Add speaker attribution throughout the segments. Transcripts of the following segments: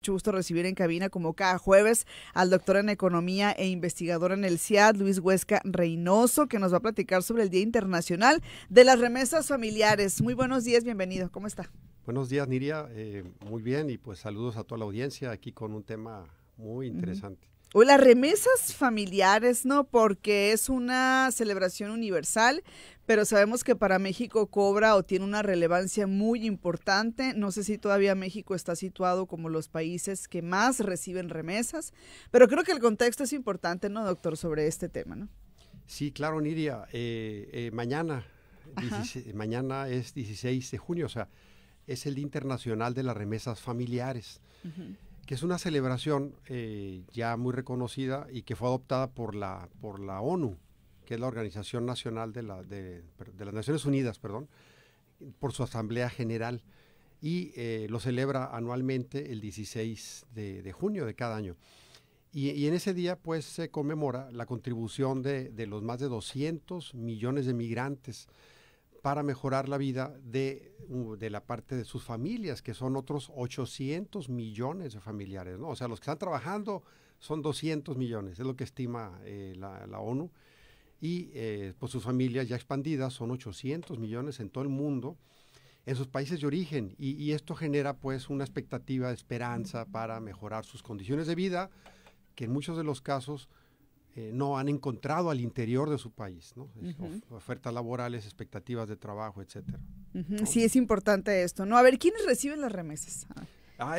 Speaker 1: mucho gusto recibir en cabina, como cada jueves, al doctor en Economía e investigador en el CIAD, Luis Huesca Reynoso, que nos va a platicar sobre el Día Internacional de las Remesas Familiares. Muy buenos días, bienvenido. ¿Cómo está?
Speaker 2: Buenos días, Niria. Muy bien, y pues saludos a toda la audiencia aquí con un tema muy interesante.
Speaker 1: O las remesas familiares, ¿no? Porque es una celebración universal, pero sabemos que para México cobra o tiene una relevancia muy importante. No sé si todavía México está situado como los países que más reciben remesas, pero creo que el contexto es importante, ¿no, doctor, sobre este tema, ¿no?
Speaker 2: Sí, claro, Niria. Mañana es 16 de junio, o sea, es el Día Internacional de las Remesas Familiares. Que es una celebración ya muy reconocida y que fue adoptada por la ONU, que es la Organización Nacional de las Naciones Unidas, por su Asamblea General, y lo celebra anualmente el 16 de junio de cada año. Y en ese día pues se conmemora la contribución de los más de 200 millones de migrantes para mejorar la vida de la parte de sus familias, que son otros 800 millones de familiares, ¿no? O sea, los que están trabajando son 200 millones, es lo que estima la ONU, y pues sus familias ya expandidas son 800 millones en todo el mundo, en sus países de origen, y esto genera pues una expectativa de esperanza para mejorar sus condiciones de vida, que en muchos de los casos no han encontrado al interior de su país, ¿no? Ofertas laborales, expectativas de trabajo, etcétera. ¿No?
Speaker 1: Sí, es importante esto, ¿no? A ver, ¿quiénes reciben las remesas?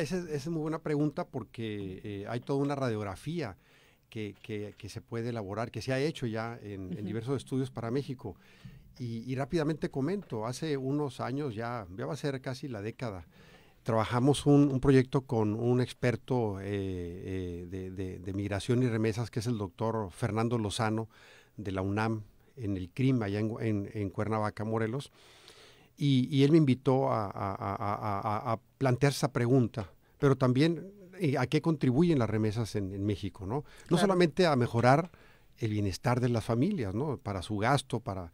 Speaker 2: Esa es muy buena pregunta, porque hay toda una radiografía que se puede elaborar, que se ha hecho ya en diversos estudios para México. Y rápidamente comento, hace unos años, ya va a ser casi la década, trabajamos un proyecto con un experto de migración y remesas, que es el doctor Fernando Lozano, de la UNAM, en el CRIM, allá en Cuernavaca, Morelos, y él me invitó a plantear esa pregunta, pero también a qué contribuyen las remesas en México, ¿no? No
Speaker 1: Claro.
Speaker 2: solamente a mejorar el bienestar de las familias, ¿no? Para su gasto, para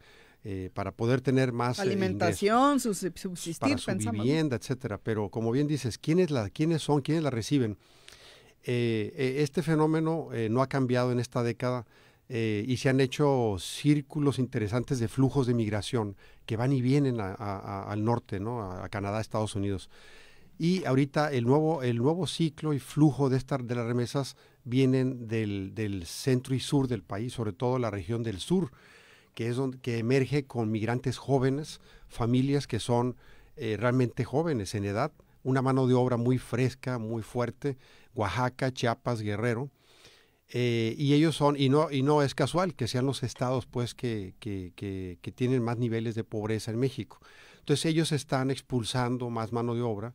Speaker 2: poder tener más
Speaker 1: alimentación, subsistir,
Speaker 2: para su vivienda, etcétera. Pero como bien dices, ¿quiénes la reciben? Este fenómeno no ha cambiado en esta década, y se han hecho círculos interesantes de flujos de migración que van y vienen al norte, ¿no? A Canadá, Estados Unidos. Y ahorita el nuevo ciclo y flujo de las remesas vienen del centro y sur del país, sobre todo la región del sur, que es que emerge con migrantes jóvenes, familias que son realmente jóvenes en edad, una mano de obra muy fresca, muy fuerte, Oaxaca, Chiapas, Guerrero, y ellos son, y no es casual que sean los estados pues que tienen más niveles de pobreza en México. Entonces ellos están expulsando más mano de obra,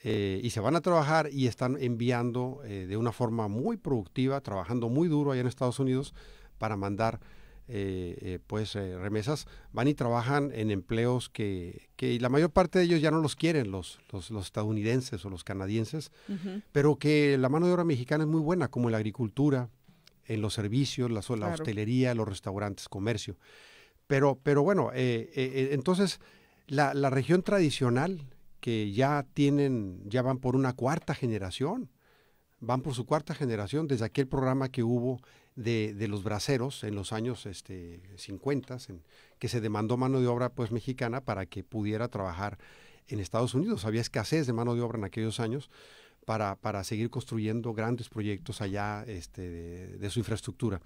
Speaker 2: y se van a trabajar y están enviando de una forma muy productiva, trabajando muy duro allá en Estados Unidos para mandar remesas. Van y trabajan en empleos que la mayor parte de ellos ya no los quieren los estadounidenses o los canadienses, pero que la mano de obra mexicana es muy buena, como en la agricultura, en los servicios, la
Speaker 1: Claro.
Speaker 2: hostelería, los restaurantes, comercio. Pero bueno, entonces la región tradicional, que ya van por una cuarta generación, van por su cuarta generación desde aquel programa que hubo de los braceros en los años 50, que se demandó mano de obra pues mexicana para que pudiera trabajar en Estados Unidos. Había escasez de mano de obra en aquellos años para seguir construyendo grandes proyectos allá de su infraestructura.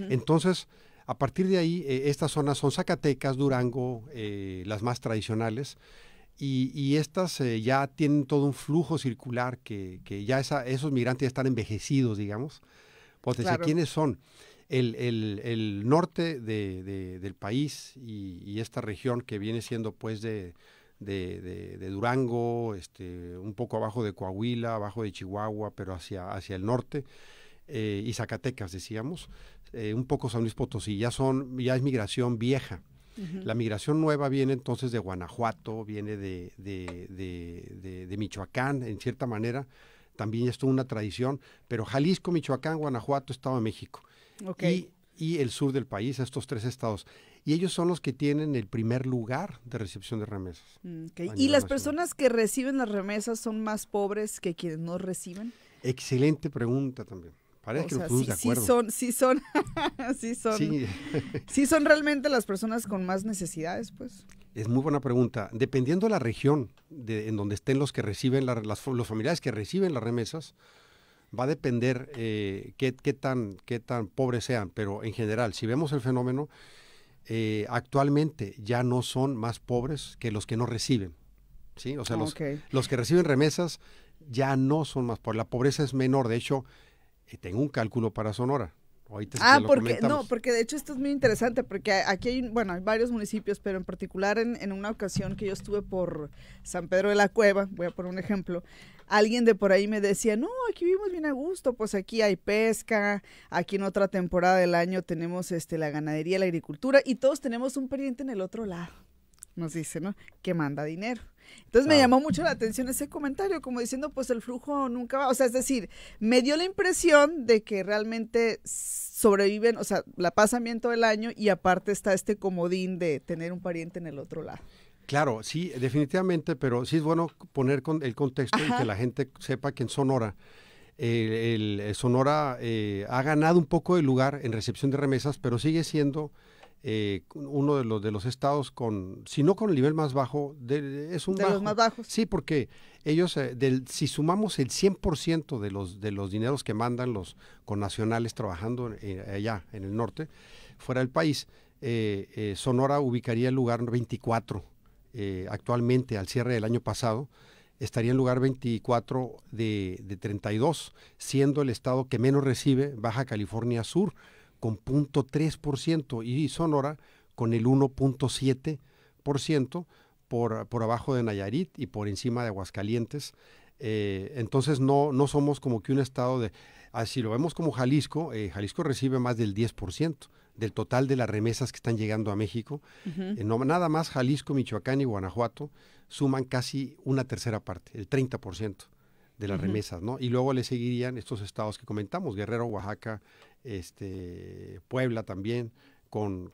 Speaker 2: Entonces, a partir de ahí, estas zonas son Zacatecas, Durango, las más tradicionales, y estas ya tienen todo un flujo circular que ya esos migrantes ya están envejecidos, digamos. Pues
Speaker 1: Claro.
Speaker 2: ¿quiénes son? El norte del país y esta región que viene siendo pues de Durango, un poco abajo de Coahuila, abajo de Chihuahua, pero hacia el norte, y Zacatecas, decíamos, un poco San Luis Potosí, ya es migración vieja. La migración nueva viene entonces de Guanajuato, viene de Michoacán, en cierta manera, también es toda una tradición, pero Jalisco, Michoacán, Guanajuato, Estado de México,
Speaker 1: Okay.
Speaker 2: y el sur del país, estos tres estados. y ellos son los que tienen el primer lugar de recepción de remesas.
Speaker 1: Okay. ¿Y las personas que reciben las remesas son más pobres que quienes no reciben?
Speaker 2: Excelente pregunta también. Parece que nos pusimos de acuerdo.
Speaker 1: Sí son realmente las personas con más necesidades, pues.
Speaker 2: Es muy buena pregunta. Dependiendo de la región en donde estén los que reciben, los familiares que reciben las remesas, va a depender qué tan pobres sean. Pero en general, si vemos el fenómeno, actualmente ya no son más pobres que los que no reciben. ¿Sí? O sea, los que reciben remesas ya no son más pobres. La pobreza es menor. De hecho, tengo un cálculo para Sonora.
Speaker 1: Porque de hecho esto es muy interesante, porque aquí hay varios municipios, pero en particular en una ocasión que yo estuve por San Pedro de la Cueva, voy a poner un ejemplo, alguien de por ahí me decía, no, aquí vivimos bien a gusto, pues aquí hay pesca, aquí en otra temporada del año tenemos la ganadería, la agricultura, y todos tenemos un pariente en el otro lado, nos dice, ¿no? Que manda dinero. Entonces me llamó mucho la atención ese comentario, como diciendo, pues el flujo nunca va, o sea, es decir, me dio la impresión de que realmente sobreviven, o sea, la pasan bien todo el año y aparte está este comodín de tener un pariente en el otro lado.
Speaker 2: Claro, sí, definitivamente, pero sí es bueno poner el contexto y que la gente sepa que en Sonora, Sonora ha ganado un poco de lugar en recepción de remesas, pero sigue siendo uno de los estados si no con el nivel más bajo, es un bajo.
Speaker 1: Los más bajos.
Speaker 2: Sí, porque ellos, si sumamos el 100% de los dineros que mandan los connacionales trabajando allá en el norte, fuera del país, Sonora ubicaría el lugar 24 actualmente al cierre del año pasado. Estaría en lugar 24 de 32, siendo el estado que menos recibe Baja California Sur, con 0.3%, y Sonora con el 1.7% por abajo de Nayarit y por encima de Aguascalientes. Entonces no somos como que un estado si lo vemos como Jalisco, Jalisco recibe más del 10% del total de las remesas que están llegando a México. No, nada más Jalisco, Michoacán y Guanajuato suman casi una tercera parte, el 30% de las remesas, ¿no? Y luego le seguirían estos estados que comentamos, Guerrero, Oaxaca, Puebla también, con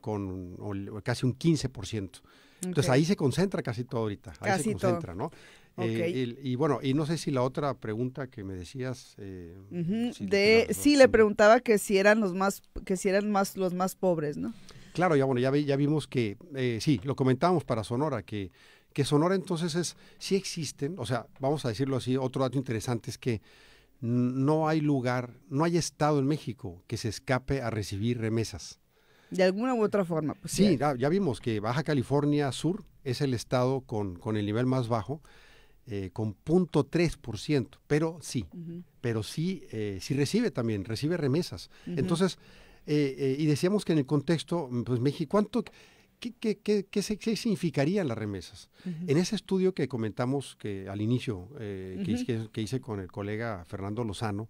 Speaker 2: casi un 15%. Entonces ahí se concentra casi todo ahorita, ahí se concentra, ¿no? Y bueno, y no sé si la otra pregunta que me decías,
Speaker 1: le preguntaba que si eran los más pobres, ¿no?
Speaker 2: Claro, ya vimos que sí, lo comentábamos para Sonora, que Sonora entonces sí existen, o sea, vamos a decirlo así, otro dato interesante es que no hay estado en México que se escape a recibir remesas.
Speaker 1: De alguna u otra forma. Pues
Speaker 2: sí, ya vimos que Baja California Sur es el estado con el nivel más bajo, con 0.3%, pero sí, sí recibe remesas. Entonces, y decíamos que en el contexto, pues México, ¿qué significarían las remesas? En ese estudio que comentamos que al inicio, que hice con el colega Fernando Lozano,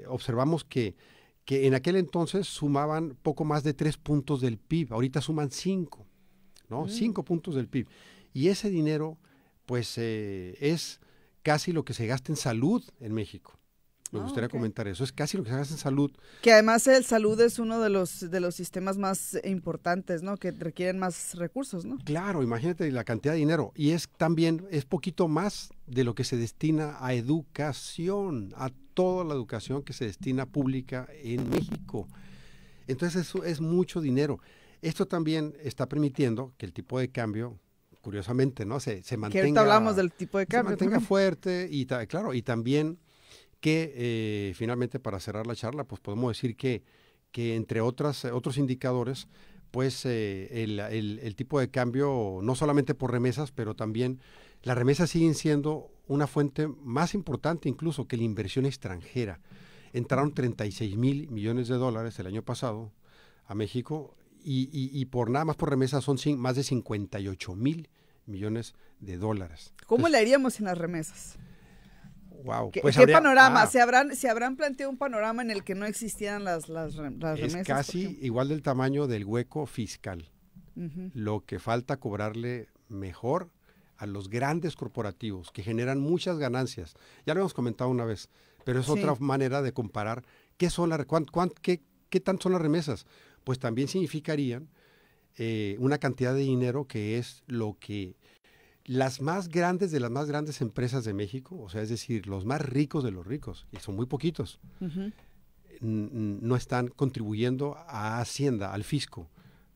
Speaker 2: observamos que en aquel entonces sumaban poco más de 3 puntos del PIB, ahorita suman 5, ¿no? 5 puntos del PIB. Y ese dinero, pues, es casi lo que se gasta en salud en México. Me gustaría comentar eso, es casi lo que se gasta en salud.
Speaker 1: Que además el salud es uno de los sistemas más importantes, ¿no? Que requieren más recursos, ¿no?
Speaker 2: Claro, imagínate la cantidad de dinero. Y es poquito más de lo que se destina a educación, a toda la educación que se destina pública en México. Entonces eso es mucho dinero. Esto también está permitiendo que el tipo de cambio, curiosamente, ¿no? Se mantenga.
Speaker 1: Que ahorita hablamos del tipo de cambio.
Speaker 2: Se mantenga fuerte y claro, y también que finalmente para cerrar la charla, pues podemos decir que entre otros indicadores, pues el tipo de cambio, no solamente por remesas, pero también las remesas siguen siendo una fuente más importante incluso que la inversión extranjera. Entraron 36 mil millones de dólares el año pasado a México y por nada más por remesas son más de 58 mil millones de dólares.
Speaker 1: ¿Cómo le haríamos sin las remesas?
Speaker 2: Wow.
Speaker 1: ¿Qué panorama? ¿Se habrán planteado un panorama en el que no existieran las remesas?
Speaker 2: Es casi igual del tamaño del hueco fiscal. Lo que falta cobrarle mejor a los grandes corporativos que generan muchas ganancias. Ya lo hemos comentado una vez, pero es otra manera de comparar qué tanto son las remesas. pues también significarían una cantidad de dinero que es lo que las más grandes de las más grandes empresas de México, o sea, es decir, los más ricos de los ricos, y son muy poquitos, no están contribuyendo a Hacienda, al fisco,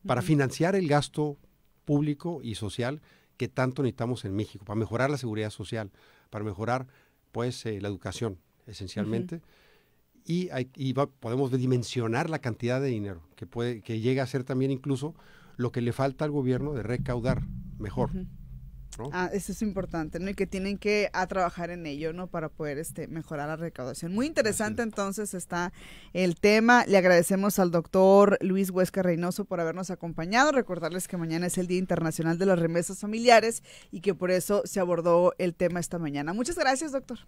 Speaker 2: para financiar el gasto público y social que tanto necesitamos en México, para mejorar la seguridad social, para mejorar pues la educación, esencialmente. Y podemos dimensionar la cantidad de dinero que llega a ser también incluso lo que le falta al gobierno de recaudar mejor. ¿No?
Speaker 1: Eso es importante, ¿no? Y que tienen que trabajar en ello, ¿no? Para poder mejorar la recaudación. Muy interesante entonces está el tema. Le agradecemos al doctor Luis Huesca Reynoso por habernos acompañado. Recordarles que mañana es el Día Internacional de las Remesas Familiares y que por eso se abordó el tema esta mañana. Muchas gracias, doctor.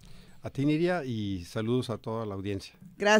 Speaker 2: A ti, Nidia, y saludos a toda la audiencia.
Speaker 1: Gracias.